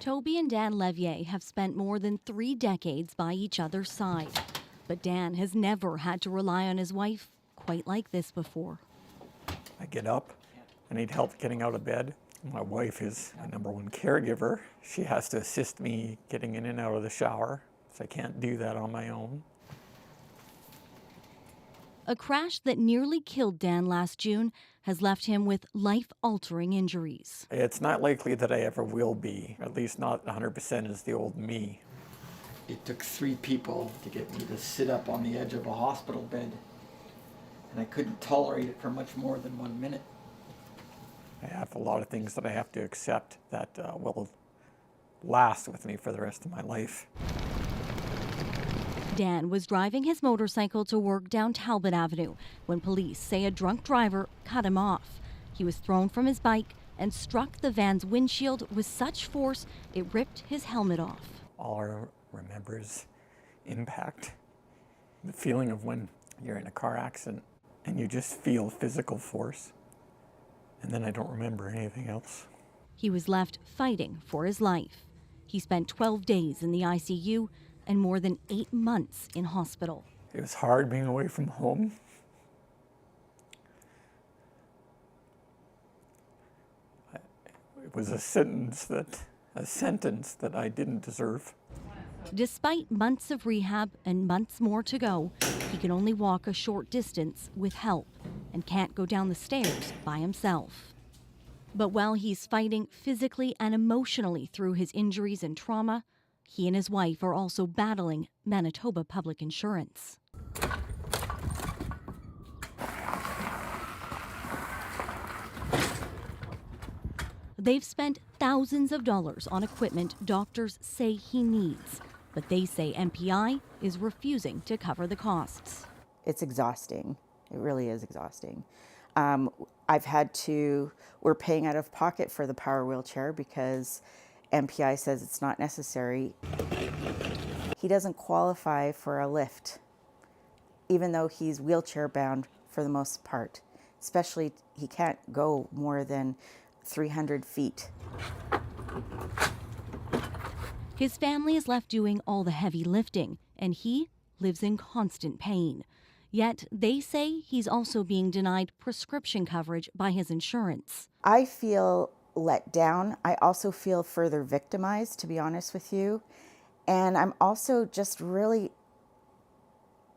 Toby and Dan Levier have spent more than 3 decades by each other's side. But Dan has never had to rely on his wife quite like this before. I get up, I need help getting out of bed. My wife is my #1 caregiver. She has to assist me getting in and out of the shower, so I can't do that on my own. A crash that nearly killed Dan last June has left him with life-altering injuries. It's not likely that I ever will be, at least not 100% as the old me. It took 3 people to get me to sit up on the edge of a hospital bed, and I couldn't tolerate it for much more than 1 minute. I have a lot of things that I have to accept that will last with me for the rest of my life. Dan was driving his motorcycle to work down Talbot Avenue when police say a drunk driver cut him off. He was thrown from his bike and struck the van's windshield with such force it ripped his helmet off. All I remember is impact. The feeling of when you're in a car accident and you just feel physical force. And then I don't remember anything else. He was left fighting for his life. He spent 12 days in the ICU and more than 8 months in hospital. It was hard being away from home. It was a sentence that I didn't deserve. Despite months of rehab and months more to go, he can only walk a short distance with help and can't go down the stairs by himself. But while he's fighting physically and emotionally through his injuries and trauma, he and his wife are also battling Manitoba public insurance. They've spent thousands of dollars on equipment doctors say he needs, but they say MPI is refusing to cover the costs. It's exhausting. It really is exhausting. We're paying out of pocket for the power wheelchair because MPI says it's not necessary. He doesn't qualify for a lift, even though he's wheelchair bound for the most part. Especially, he can't go more than 300 feet. His family is left doing all the heavy lifting, and he lives in constant pain. Yet they say he's also being denied prescription coverage by his insurance. I feel let down. I also feel further victimized, to be honest with you. And I'm also just really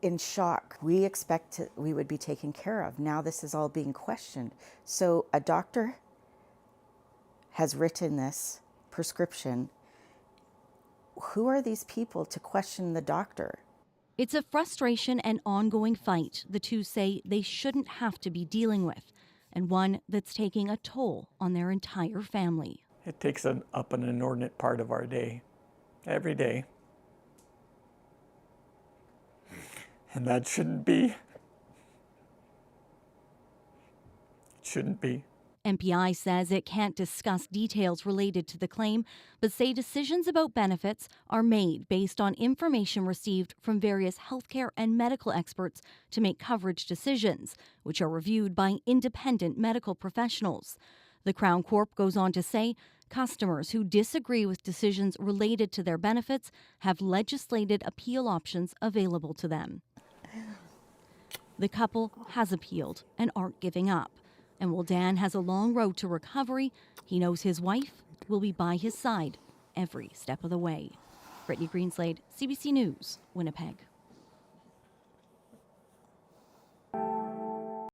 in shock. We would be taken care of. Now this is all being questioned. So a doctor has written this prescription. Who are these people to question the doctor? It's a frustration and ongoing fight the two say they shouldn't have to be dealing with, and one that's taking a toll on their entire family. It takes up an inordinate part of our day, every day. And that shouldn't be. It shouldn't be. MPI says it can't discuss details related to the claim, but say decisions about benefits are made based on information received from various healthcare and medical experts to make coverage decisions, which are reviewed by independent medical professionals. The Crown Corp goes on to say customers who disagree with decisions related to their benefits have legislated appeal options available to them. The couple has appealed and aren't giving up. And while Dan has a long road to recovery, he knows his wife will be by his side every step of the way. Brittany Greenslade, CBC News, Winnipeg.